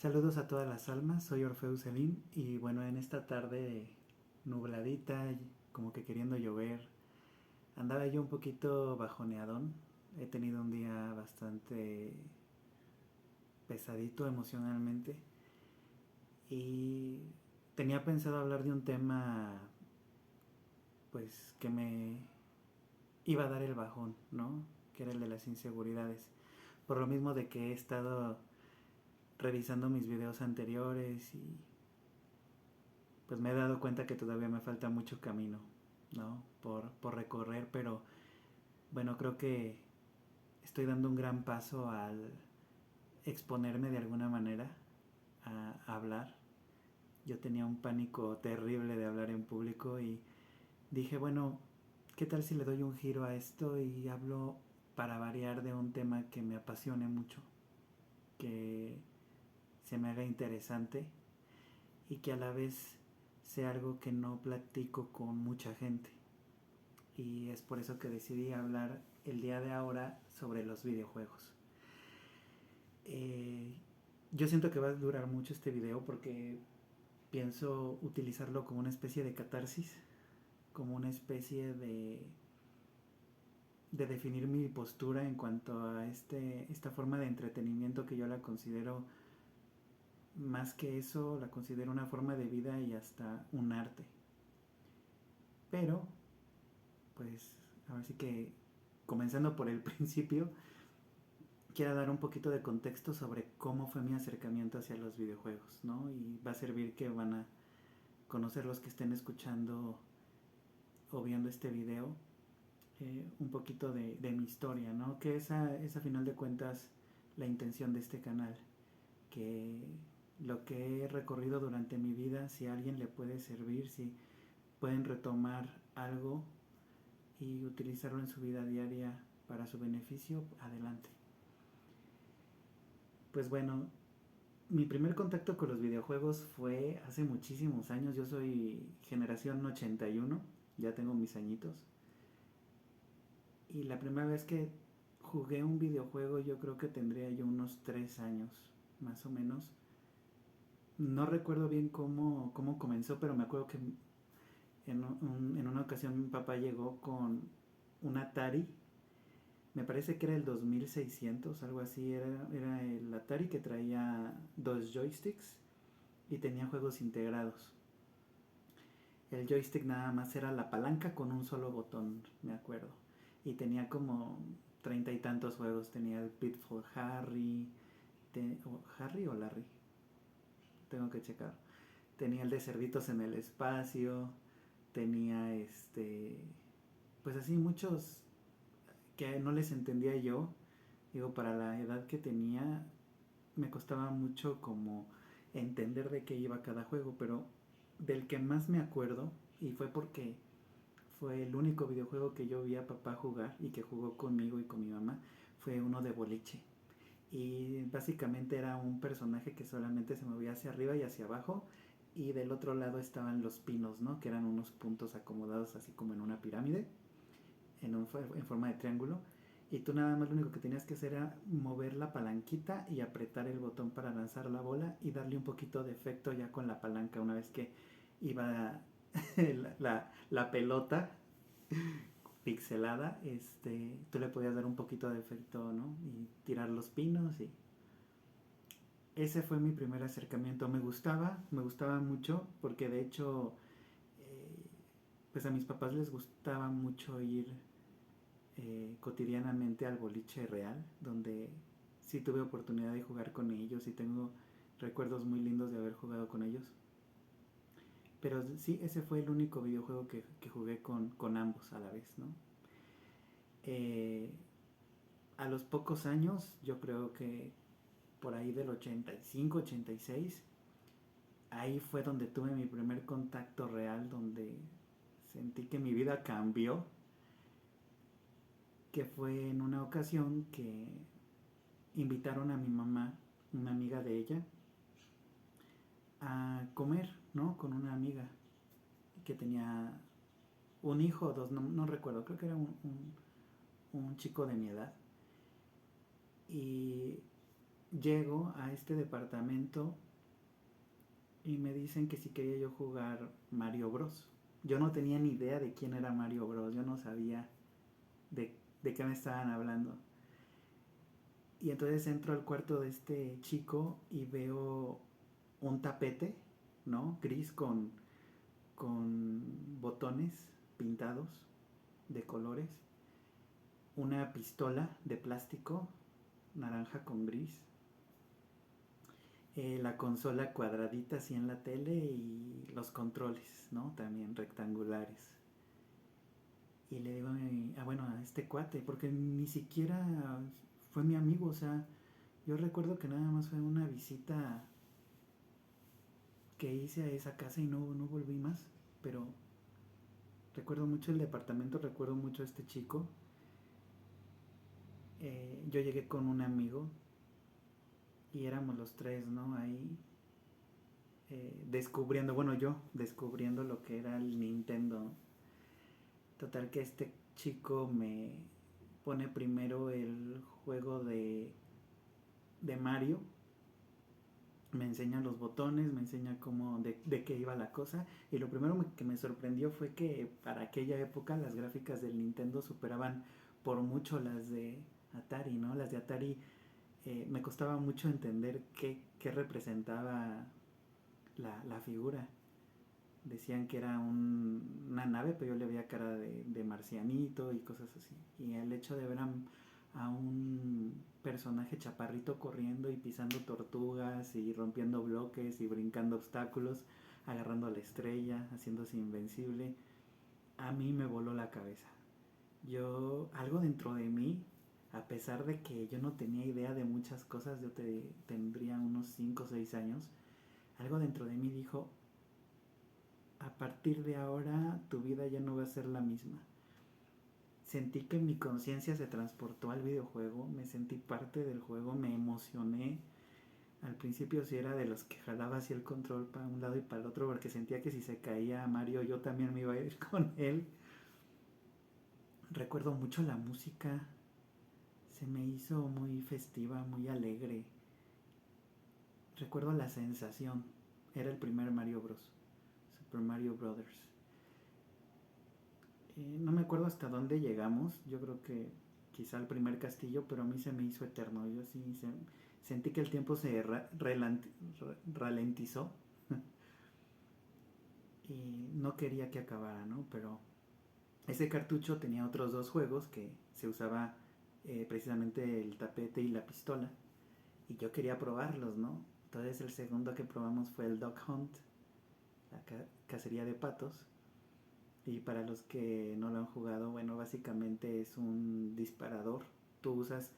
Saludos a todas las almas, soy Orfeo Celín y bueno, en esta tarde nubladita, como que queriendo llover, andaba yo un poquito bajoneadón. He tenido un día bastante pesadito emocionalmente y tenía pensado hablar de un tema pues que me iba a dar el bajón, ¿no? Que era el de las inseguridades. Por lo mismo de que he estado revisando mis videos anteriores y pues me he dado cuenta que todavía me falta mucho camino, ¿no? Por recorrer, pero bueno, creo que estoy dando un gran paso al exponerme de alguna manera a hablar. Yo tenía un pánico terrible de hablar en público y dije, bueno, ¿qué tal si le doy un giro a esto y hablo para variar de un tema que me apasione mucho, que se me haga interesante y que a la vez sea algo que no platico con mucha gente? Y es por eso que decidí hablar el día de ahora sobre los videojuegos. Eh, yo siento que va a durar mucho este video porque pienso utilizarlo como una especie de catarsis, como una especie de definir mi postura en cuanto a esta forma de entretenimiento que yo la considero, más que eso, la considero una forma de vida y hasta un arte. Pero, pues, ahora sí que comenzando por el principio, quiero dar un poquito de contexto sobre cómo fue mi acercamiento hacia los videojuegos, ¿no? Y va a servir que van a conocer los que estén escuchando o viendo este video un poquito de mi historia, ¿no? Que es a final de cuentas la intención de este canal, que lo que he recorrido durante mi vida, si a alguien le puede servir, si pueden retomar algo y utilizarlo en su vida diaria para su beneficio, adelante. Pues bueno, mi primer contacto con los videojuegos fue hace muchísimos años. Yo soy generación 81, ya tengo mis añitos. Y la primera vez que jugué un videojuego yo creo que tendría yo unos 3 años, más o menos. No recuerdo bien cómo comenzó, pero me acuerdo que en una ocasión mi papá llegó con un Atari. Me parece que era el 2600, algo así. Era el Atari que traía dos joysticks y tenía juegos integrados. El joystick nada más era la palanca con un solo botón, me acuerdo. Y tenía como 30 y tantos juegos. Tenía el Pitfall Harry, Harry o Larry, tengo que checar. Tenía el de Cerditos en el Espacio. Tenía pues así muchos que no les entendía yo. Digo, para la edad que tenía, me costaba mucho como entender de qué iba cada juego, pero del que más me acuerdo, y fue porque fue el único videojuego que yo vi a papá jugar y que jugó conmigo y con mi mamá, fue uno de boliche. Y básicamente era un personaje que solamente se movía hacia arriba y hacia abajo, y del otro lado estaban los pinos, ¿no? Que eran unos puntos acomodados así como en una pirámide, en forma de triángulo. Y tú nada más lo único que tenías que hacer era mover la palanquita y apretar el botón para lanzar la bola y darle un poquito de efecto ya con la palanca una vez que iba la pelota pixelada. Tú le podías dar un poquito de efecto, ¿no? Y tirar los pinos y ese fue mi primer acercamiento. Me gustaba mucho porque de hecho eh, pues a mis papás les gustaba mucho ir cotidianamente al boliche real, donde sí tuve oportunidad de jugar con ellos y tengo recuerdos muy lindos de haber jugado con ellos. Pero sí, ese fue el único videojuego que jugué con ambos a la vez, ¿no? Eh, a los pocos años, yo creo que por ahí del 85, 86, ahí fue donde tuve mi primer contacto real, donde sentí que mi vida cambió, que fue en una ocasión que invitaron a mi mamá, una amiga de ella, a comer, ¿no? Con una amiga que tenía un hijo o dos, no recuerdo, creo que era un chico de mi edad. Y llego a este departamento y me dicen que si quería yo jugar Mario Bros. Yo no tenía ni idea de quién era Mario Bros. Yo no sabía de qué me estaban hablando. Y entonces entro al cuarto de este chico y veo un tapete, ¿no? Gris con botones pintados de colores. Una pistola de plástico naranja con gris. La consola cuadradita así en la tele y los controles, ¿no? También rectangulares. Y le digo bueno, a este cuate, porque ni siquiera fue mi amigo, o sea, yo recuerdo que nada más fue una visita que hice a esa casa y no volví más, pero recuerdo mucho el departamento, recuerdo mucho a este chico. Yo llegué con un amigo y éramos los tres, ¿no? Ahí descubriendo, bueno, yo descubriendo lo que era el Nintendo. Total que este chico me pone primero el juego de Mario, me enseña los botones, me enseña cómo de qué iba la cosa, y lo primero que me sorprendió fue que para aquella época las gráficas del Nintendo superaban por mucho las de Atari, ¿no? Las de Atari me costaba mucho entender qué representaba la figura. Decían que era una nave, pero yo le veía cara de marcianito y cosas así. Y el hecho de ver a un personaje chaparrito corriendo y pisando tortugas y rompiendo bloques y brincando obstáculos, agarrando a la estrella, haciéndose invencible, a mí me voló la cabeza. Algo dentro de mí, a pesar de que yo no tenía idea de muchas cosas, tendría unos 5 o 6 años, algo dentro de mí dijo, a partir de ahora tu vida ya no va a ser la misma. Sentí que mi conciencia se transportó al videojuego, me sentí parte del juego, me emocioné. Al principio sí era de los que jalaba así el control para un lado y para el otro porque sentía que si se caía Mario yo también me iba a ir con él. Recuerdo mucho la música, se me hizo muy festiva, muy alegre. Recuerdo la sensación, era el primer Mario Bros. Super Mario Brothers. No me acuerdo hasta dónde llegamos, yo creo que quizá el primer castillo, pero a mí se me hizo eterno. Yo sí sentí que el tiempo se ralentizó y no quería que acabara, ¿no? Pero ese cartucho tenía otros dos juegos que se usaba precisamente el tapete y la pistola y yo quería probarlos, ¿no? Entonces el segundo que probamos fue el Duck Hunt, la cacería de patos. Y para los que no lo han jugado, bueno, básicamente es un disparador. Tú usas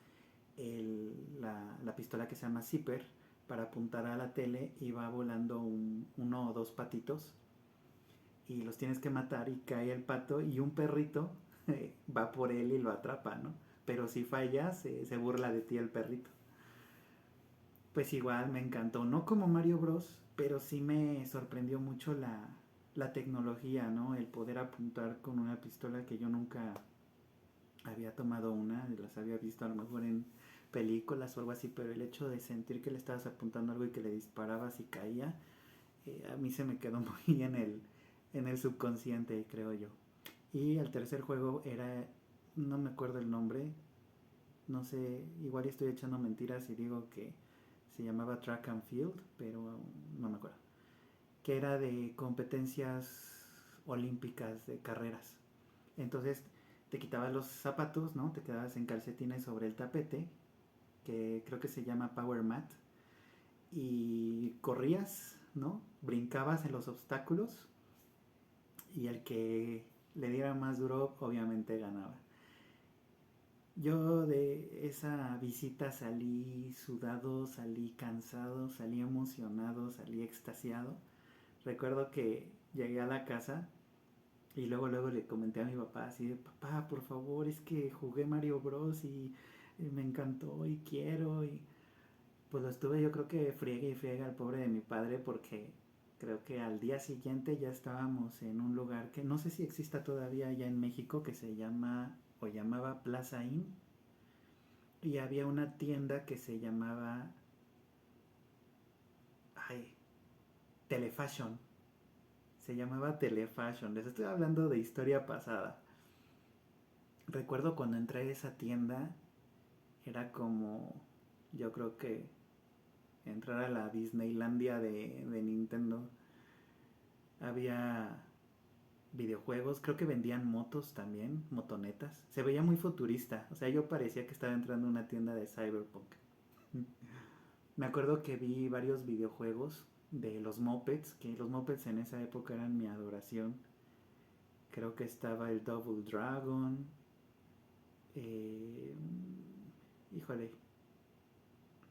la pistola que se llama Zipper para apuntar a la tele y va volando uno o dos patitos y los tienes que matar y cae el pato y un perrito va por él y lo atrapa, ¿no? Pero si fallas, se burla de ti el perrito. Pues igual me encantó, no como Mario Bros, pero sí me sorprendió mucho la tecnología, ¿no? El poder apuntar con una pistola que yo nunca había tomado una, las había visto a lo mejor en películas o algo así, pero el hecho de sentir que le estabas apuntando algo y que le disparabas y caía, a mí se me quedó muy en el subconsciente, creo yo. Y el tercer juego era, no me acuerdo el nombre, no sé, igual estoy echando mentiras y digo que se llamaba Track and Field, pero no me acuerdo. Que era de competencias olímpicas de carreras. Entonces te quitabas los zapatos, ¿no? Te quedabas en calcetines sobre el tapete, que creo que se llama Power Mat, y corrías, ¿no? Brincabas en los obstáculos y el que le diera más duro obviamente ganaba. Yo de esa visita salí sudado, salí cansado, salí emocionado, salí extasiado. Recuerdo que llegué a la casa y luego le comenté a mi papá así de, papá, por favor, es que jugué Mario Bros y me encantó y quiero. Y pues lo estuve yo creo que friegue y friegue al pobre de mi padre porque creo que al día siguiente ya estábamos en un lugar que no sé si exista todavía allá en México, que se llama o llamaba Plaza Inn, y había una tienda que se llamaba Telefashion. Se llamaba Telefashion. Les estoy hablando de historia pasada. Recuerdo cuando entré a esa tienda, era como, yo creo que entrar a la Disneylandia de Nintendo. Había videojuegos, creo que vendían motos también, motonetas. Se veía muy futurista, o sea, yo parecía que estaba entrando a una tienda de Cyberpunk. Me acuerdo que vi varios videojuegos de los Muppets, que los Muppets en esa época eran mi adoración. Creo que estaba el Double Dragon. Eh, híjole,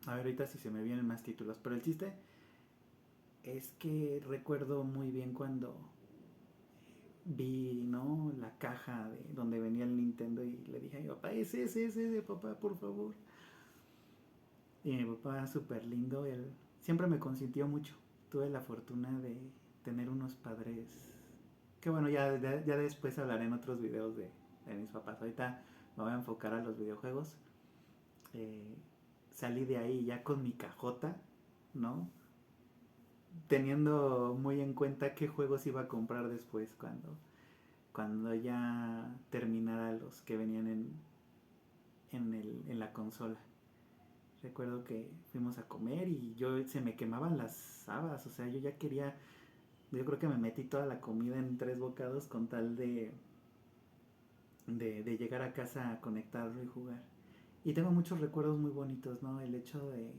a ver ahorita si se me vienen más títulos, pero el chiste es que recuerdo muy bien cuando vi, ¿no? La caja de donde venía el Nintendo y le dije a mi papá, ese, papá, por favor. Y mi papá, súper lindo, él siempre me consintió mucho. Tuve la fortuna de tener unos padres que bueno, ya después hablaré en otros videos de mis papás. Ahorita me voy a enfocar a los videojuegos. Eh, Salí de ahí ya con mi cajota, ¿no? Teniendo muy en cuenta qué juegos iba a comprar después cuando ya terminara los que venían en la consola. Recuerdo que fuimos a comer y se me quemaban las habas, o sea, yo creo que me metí toda la comida en 3 bocados con tal de llegar a casa a conectarlo y jugar. Y tengo muchos recuerdos muy bonitos, ¿no? El hecho de,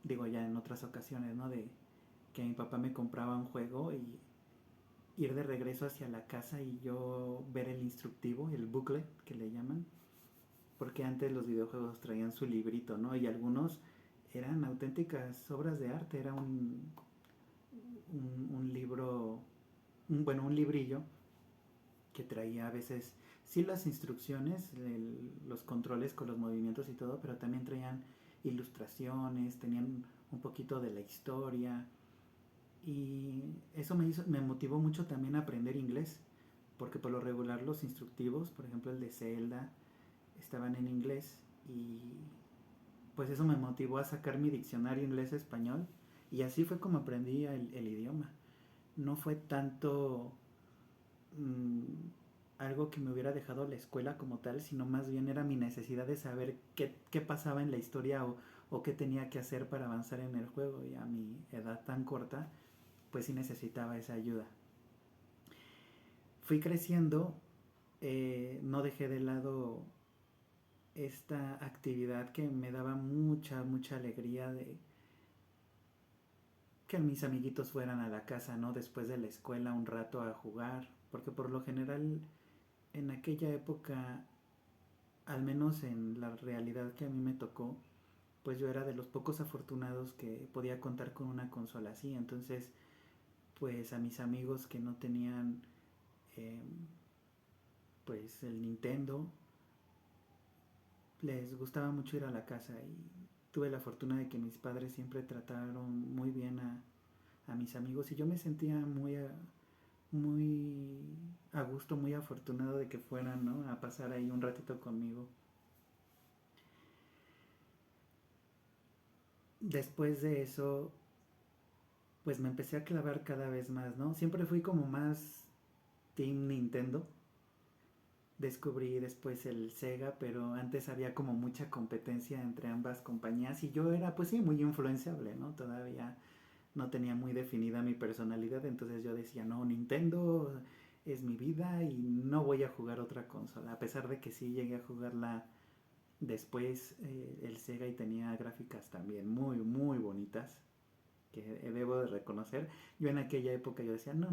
digo ya en otras ocasiones, ¿no? De que mi papá me compraba un juego y ir de regreso hacia la casa y yo ver el instructivo, el booklet que le llaman, porque antes los videojuegos traían su librito, ¿no? Y algunos eran auténticas obras de arte, era un libro, bueno, un librillo que traía a veces, sí las instrucciones, los controles con los movimientos y todo, pero también traían ilustraciones, tenían un poquito de la historia y eso me motivó mucho también a aprender inglés, porque por lo regular los instructivos, por ejemplo el de Zelda, estaban en inglés y pues eso me motivó a sacar mi diccionario inglés-español y así fue como aprendí el idioma. No fue tanto mmm, algo que me hubiera dejado la escuela como tal, sino más bien era mi necesidad de saber qué pasaba en la historia o qué tenía que hacer para avanzar en el juego y a mi edad tan corta pues sí necesitaba esa ayuda. Fui creciendo, no dejé de lado esta actividad que me daba mucha alegría de que mis amiguitos fueran a la casa, ¿no? Después de la escuela un rato a jugar, porque por lo general en aquella época, al menos en la realidad que a mí me tocó, pues yo era de los pocos afortunados que podía contar con una consola así, entonces pues a mis amigos que no tenían eh, pues el Nintendo les gustaba mucho ir a la casa y tuve la fortuna de que mis padres siempre trataron muy bien a mis amigos y yo me sentía muy a gusto, muy afortunado de que fueran, ¿no? A pasar ahí un ratito conmigo. Después de eso, pues me empecé a clavar cada vez más, ¿no? Siempre fui como más Team Nintendo. Descubrí después el Sega, pero antes había como mucha competencia entre ambas compañías y yo era pues sí muy influenciable, ¿no? Todavía no tenía muy definida mi personalidad, entonces yo decía, no, Nintendo es mi vida y no voy a jugar otra consola, a pesar de que sí llegué a jugarla después el Sega y tenía gráficas también muy bonitas, que debo de reconocer. Yo en aquella época yo decía, no,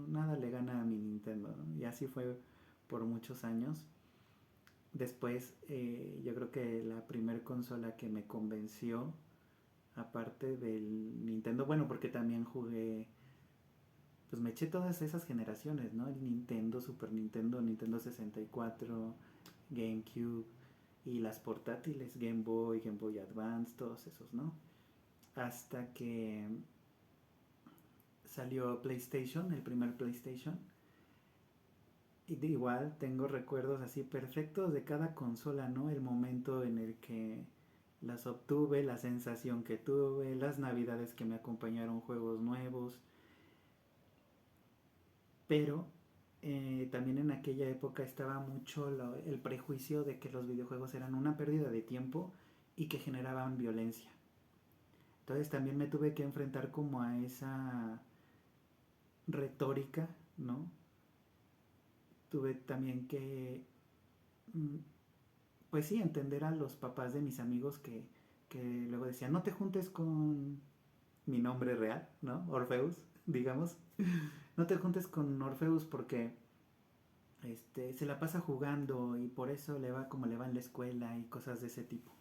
nada le gana a mi Nintendo, ¿no? Y así fue por muchos años. Después yo creo que la primer consola que me convenció, aparte del Nintendo, bueno, porque también jugué, pues me eché todas esas generaciones, ¿no? El Nintendo, Super Nintendo, Nintendo 64, GameCube y las portátiles, Game Boy Advance, todos esos, ¿no? Hasta que salió PlayStation, el primer PlayStation. Y de igual tengo recuerdos así perfectos de cada consola, ¿no? El momento en el que las obtuve, la sensación que tuve, las navidades que me acompañaron juegos nuevos, pero también en aquella época estaba mucho el prejuicio de que los videojuegos eran una pérdida de tiempo y que generaban violencia. Entonces también me tuve que enfrentar como a esa retórica, ¿no? Tuve también que, mm, pues sí, entender a los papás de mis amigos que luego decían, no te juntes con mi nombre real, ¿no? Orfeus, digamos. No te juntes con Orfeus porque se la pasa jugando y por eso le va como le va en la escuela y cosas de ese tipo.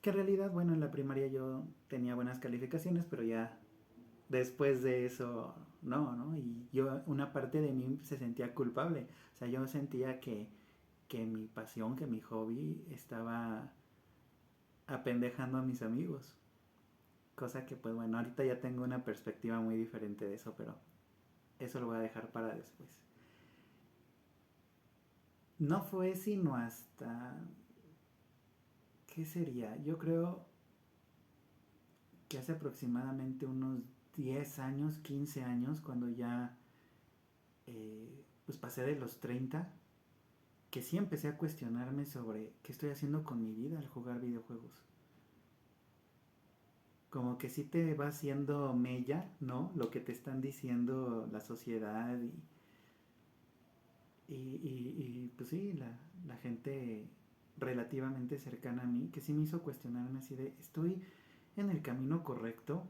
Que en realidad, bueno, en la primaria yo tenía buenas calificaciones, pero ya después de eso, no. Y yo, una parte de mí se sentía culpable. O sea, yo sentía que mi pasión, que mi hobby estaba apendejando a mis amigos. Cosa que, pues bueno, ahorita ya tengo una perspectiva muy diferente de eso, pero eso lo voy a dejar para después. No fue sino hasta... ¿Qué sería? Yo creo que hace aproximadamente unos 10 años, 15 años, cuando ya pues pasé de los 30, que sí empecé a cuestionarme sobre qué estoy haciendo con mi vida al jugar videojuegos. Como que sí te va haciendo mella, ¿no? Lo que te están diciendo la sociedad y pues sí, la gente relativamente cercana a mí, que sí me hizo cuestionarme así de, ¿estoy en el camino correcto?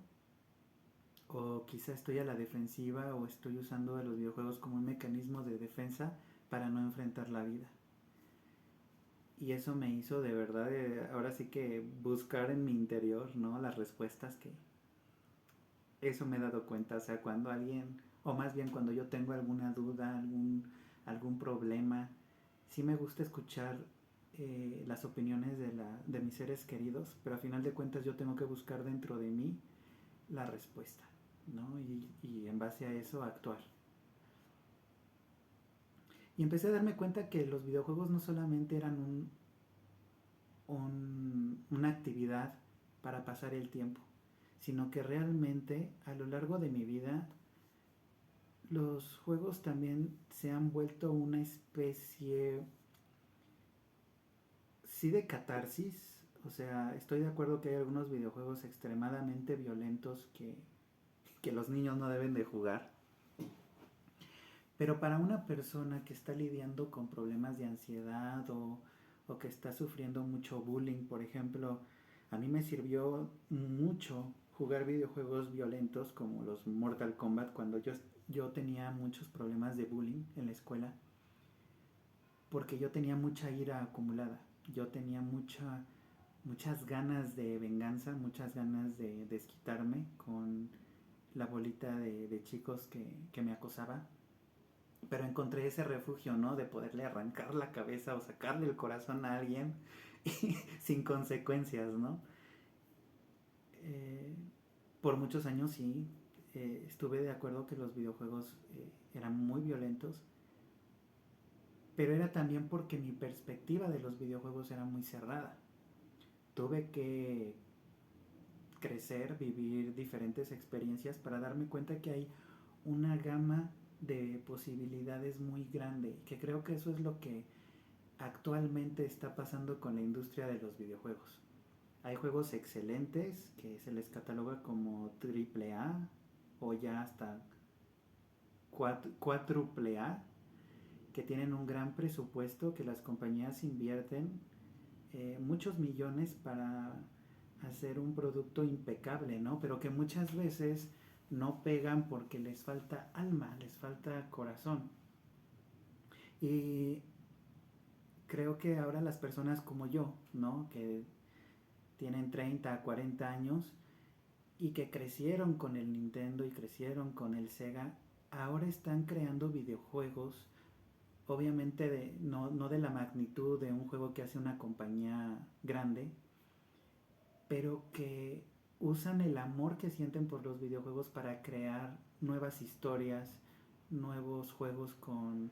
O quizá estoy a la defensiva o estoy usando a los videojuegos como un mecanismo de defensa para no enfrentar la vida. Y eso me hizo de verdad, ahora sí que buscar en mi interior, ¿no? Las respuestas que eso me he dado cuenta. O sea, cuando alguien, o más bien cuando yo tengo alguna duda, algún problema, sí me gusta escuchar las opiniones de mis seres queridos, pero a final de cuentas yo tengo que buscar dentro de mí la respuesta, ¿no? Y en base a eso actuar. Y empecé a darme cuenta que los videojuegos no solamente eran una actividad para pasar el tiempo, sino que realmente a lo largo de mi vida los juegos también se han vuelto una especie, sí, de catarsis. O sea, estoy de acuerdo que hay algunos videojuegos extremadamente violentos que los niños no deben de jugar. Pero para una persona que está lidiando con problemas de ansiedad o que está sufriendo mucho bullying, por ejemplo, a mí me sirvió mucho jugar videojuegos violentos como los Mortal Kombat cuando yo tenía muchos problemas de bullying en la escuela, porque yo tenía mucha ira acumulada, yo tenía muchas ganas de venganza, muchas ganas de desquitarme con la bolita de chicos que me acosaba, pero encontré ese refugio, ¿no? De poderle arrancar la cabeza o sacarle el corazón a alguien sin consecuencias, ¿no? Eh, por muchos años sí, estuve de acuerdo que los videojuegos eran muy violentos, pero era también porque mi perspectiva de los videojuegos era muy cerrada. Tuve que crecer, vivir diferentes experiencias para darme cuenta que hay una gama de posibilidades muy grande, que creo que eso es lo que actualmente está pasando con la industria de los videojuegos. Hay juegos excelentes que se les cataloga como triple A o ya hasta cuádruple A, que tienen un gran presupuesto, que las compañías invierten muchos millones para hacer un producto impecable, ¿no? Pero que muchas veces no pegan porque les falta alma, les falta corazón. Y creo que ahora las personas como yo, ¿no? Que tienen 30, 40 años y que crecieron con el Nintendo y crecieron con el Sega, ahora están creando videojuegos, obviamente no de la magnitud de un juego que hace una compañía grande, pero que usan el amor que sienten por los videojuegos para crear nuevas historias, nuevos juegos con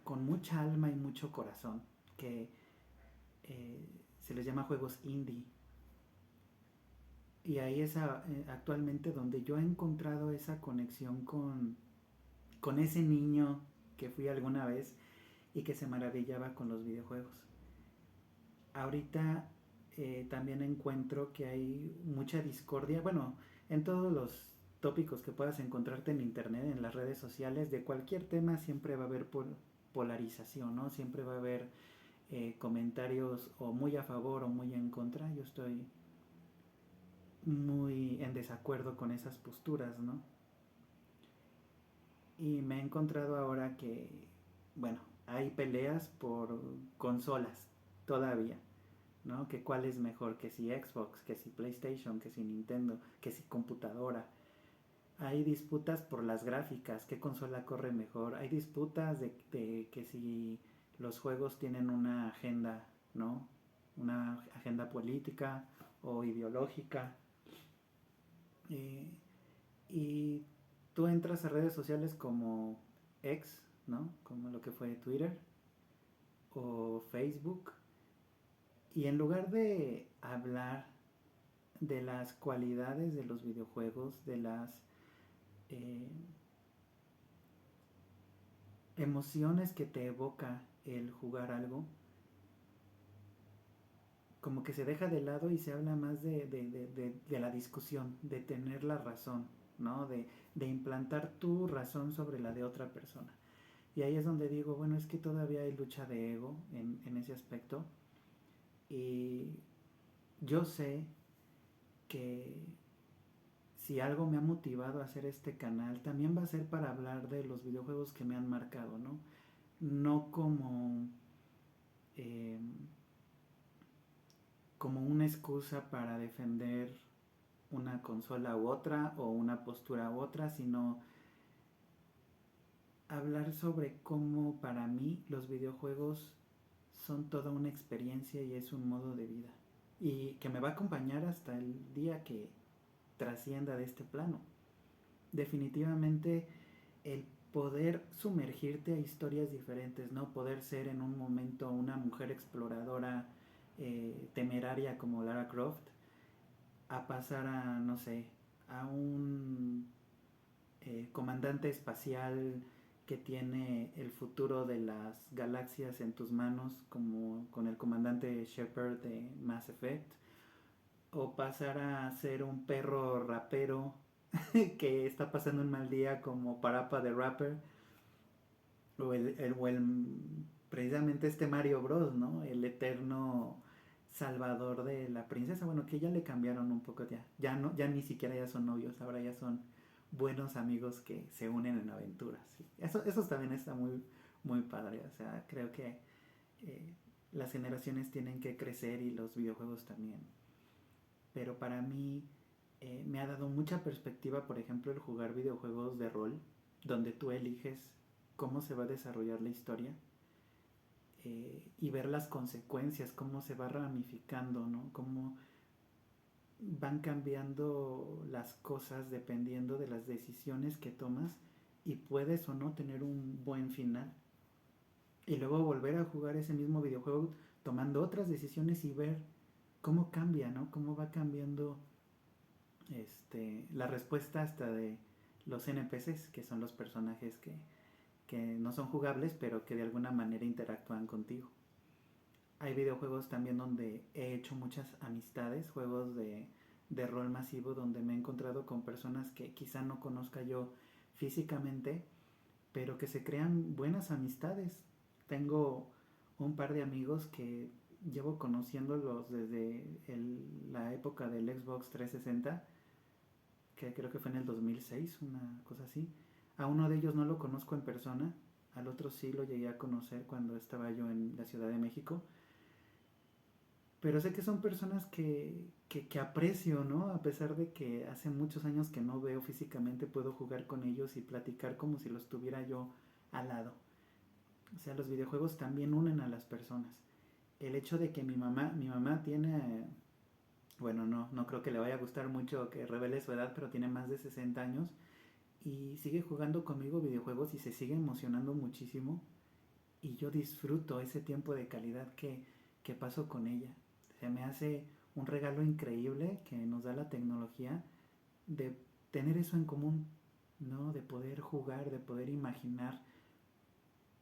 mucha alma y mucho corazón, que eh, se les llama juegos indie. Y ahí es actualmente donde yo he encontrado esa conexión con ese niño que fui alguna vez y que se maravillaba con los videojuegos. Ahorita también encuentro que hay mucha discordia, bueno, en todos los tópicos que puedas encontrarte en internet, en las redes sociales, de cualquier tema siempre va a haber polarización, ¿no? Siempre va a haber comentarios o muy a favor o muy en contra. Yo estoy muy en desacuerdo con esas posturas, ¿no? Y me he encontrado ahora que, bueno, hay peleas por consolas todavía, ¿no? Que cuál es mejor, que si Xbox, que si PlayStation, que si Nintendo, que si computadora. Hay disputas por las gráficas, qué consola corre mejor. Hay disputas de que si los juegos tienen una agenda, ¿no? Una agenda política o ideológica. Eh, y tú entras a redes sociales como X, ¿no? Como lo que fue Twitter o Facebook. Y en lugar de hablar de las cualidades de los videojuegos, de las eh, emociones que te evoca el jugar algo, como que se deja de lado y se habla más de la discusión, de tener la razón, ¿no? De implantar tu razón sobre la de otra persona. Y ahí es donde digo, bueno, es que todavía hay lucha de ego en ese aspecto. Y yo sé que si algo me ha motivado a hacer este canal, también va a ser para hablar de los videojuegos que me han marcado, ¿no? No como, eh, como una excusa para defender una consola u otra o una postura u otra, sino hablar sobre cómo para mí los videojuegos son toda una experiencia y es un modo de vida. Y que me va a acompañar hasta el día que trascienda de este plano. Definitivamente el poder sumergirte a historias diferentes, ¿no? Poder ser en un momento una mujer exploradora temeraria como Lara Croft, a pasar a, no sé, a un comandante espacial que tiene el futuro de las galaxias en tus manos, como con el comandante Shepard de Mass Effect, o pasar a ser un perro rapero que está pasando un mal día como Parappa the Rapper, o el precisamente este Mario Bros, ¿no? El eterno salvador de la princesa, bueno, que ya le cambiaron un poco ya no, ya ni siquiera ya son novios, ahora ya son buenos amigos que se unen en aventuras. ¿Sí? Eso también está muy, muy padre, o sea, creo que eh, las generaciones tienen que crecer y los videojuegos también. Pero para mí me ha dado mucha perspectiva, por ejemplo, el jugar videojuegos de rol, donde tú eliges cómo se va a desarrollar la historia y ver las consecuencias, cómo se va ramificando, ¿no? Cómo van cambiando las cosas dependiendo de las decisiones que tomas y puedes o no tener un buen final. Y luego volver a jugar ese mismo videojuego tomando otras decisiones y ver cómo cambia, ¿no? Cómo va cambiando la respuesta hasta de los NPCs, que son los personajes que no son jugables, pero que de alguna manera interactúan contigo. Hay videojuegos también donde he hecho muchas amistades, juegos de rol masivo donde me he encontrado con personas que quizá no conozca yo físicamente, pero que se crean buenas amistades. Tengo un par de amigos que llevo conociéndolos desde la época del Xbox 360, que creo que fue en el 2006, una cosa así. A uno de ellos no lo conozco en persona, al otro sí lo llegué a conocer cuando estaba yo en la Ciudad de México, pero sé que son personas que aprecio, ¿no? A pesar de que hace muchos años que no veo físicamente, puedo jugar con ellos y platicar como si los tuviera yo al lado. O sea, los videojuegos también unen a las personas. El hecho de que mi mamá tiene, bueno, no creo que le vaya a gustar mucho que revele su edad, pero tiene más de 60 años y sigue jugando conmigo videojuegos y se sigue emocionando muchísimo y yo disfruto ese tiempo de calidad que paso con ella. Se me hace un regalo increíble que nos da la tecnología de tener eso en común. ¿no? De poder jugar, de poder imaginar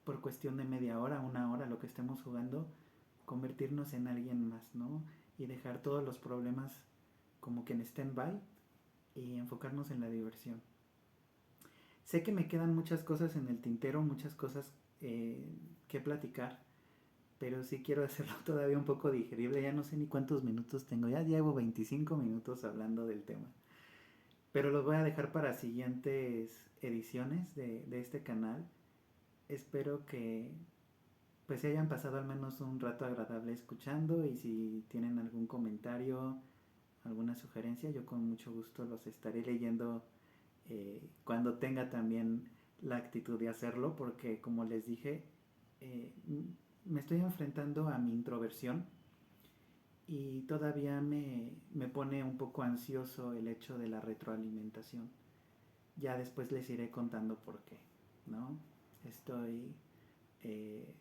por cuestión de media hora, una hora, lo que estemos jugando, convertirnos en alguien más, ¿no? Y dejar todos los problemas como que en stand-by y enfocarnos en la diversión. Sé que me quedan muchas cosas en el tintero, muchas cosas que platicar, pero sí quiero hacerlo todavía un poco digerible. Ya no sé ni cuántos minutos tengo, ya llevo 25 minutos hablando del tema. Pero los voy a dejar para siguientes ediciones de este canal. Espero que pues se hayan pasado al menos un rato agradable escuchando y si tienen algún comentario, alguna sugerencia, yo con mucho gusto los estaré leyendo cuando tenga también la actitud de hacerlo, porque como les dije, eh, me estoy enfrentando a mi introversión y todavía me pone un poco ansioso el hecho de la retroalimentación. Ya después les iré contando por qué, ¿no? Estoy eh,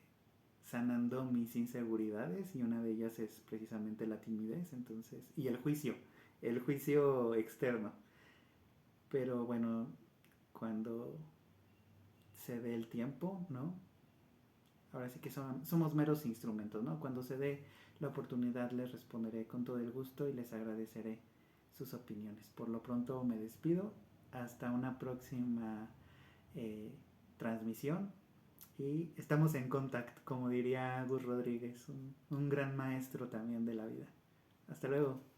sanando mis inseguridades y una de ellas es precisamente la timidez, entonces, y el juicio externo. Pero bueno, cuando se dé el tiempo, ¿no? Ahora sí que somos meros instrumentos, ¿no? Cuando se dé la oportunidad les responderé con todo el gusto y les agradeceré sus opiniones. Por lo pronto me despido. Hasta una próxima eh, transmisión. Y estamos en contacto, como diría Gus Rodríguez, un gran maestro también de la vida. Hasta luego.